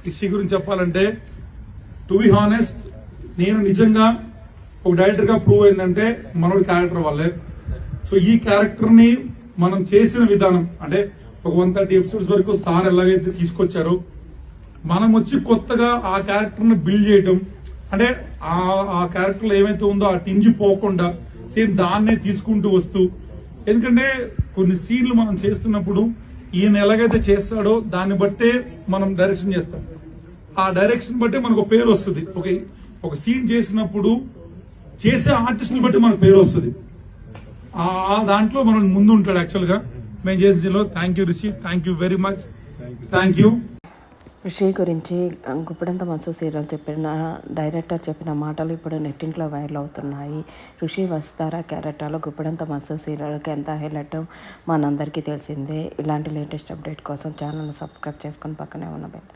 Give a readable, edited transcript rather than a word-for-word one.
రిషి గురించి చెప్పాలంటే to be honest నేను నిజంగా ఒక డైరెక్టర్ గా ప్రూవ్ అయిందంటే మనోడి క్యారెక్టర్ వల్లే. సో ఈ క్యారెక్టర్ ని మనం చేసిన విధానం అంటే ఒక 130 ఎపిసోడ్స్ వరకు సార్ ఎలాగైతే తీసుకొచ్చారో మనం వచ్చి కొత్తగా ఆ క్యారెక్టర్ ని బిల్డ్ చేయటం అంటే ఆ క్యారెక్టర్ ఏమైతే ఉందో ఆ టింజి పోకుండా సేమ్ దాన్నే తీసుకుంటూ వస్తూ, ఎందుకంటే కొన్ని సీన్లు మనం చేస్తున్నప్పుడు ఈయన ఎలాగైతే చేస్తాడో దాన్ని బట్టే మనం డైరెక్షన్ చేస్తాం. ఆ డైరెక్షన్ బట్టే మనకు పేరు వస్తుంది. ఒక సీన్ చేసినప్పుడు చేసే ఆర్టిస్ట్ ని బట్టి మనకు పేరు వస్తుంది. ఆ దాంట్లో మనం ముందు ఉంటాడు. యాక్చువల్ గా మేము చేసేలో thank you Rishi, thank you very much, thank you. Rishi గురించి గుప్పెడంత మనసు సీరియల్ చెప్పిన డైరెక్టర్ చెప్పిన మాటలు ఇప్పుడు నెట్టింట్లో వైరల్ అవుతున్నాయి. ఋషి వస్తారా క్యారెక్టర్లో గుప్పెడంత మనసు సీరియల్కి ఎంత హైలైట్ మనందరికీ తెలిసిందే. ఇలాంటి లేటెస్ట్ అప్డేట్ కోసం ఛానల్ని సబ్స్క్రైబ్ చేసుకొని పక్కనే ఉన్న బెల్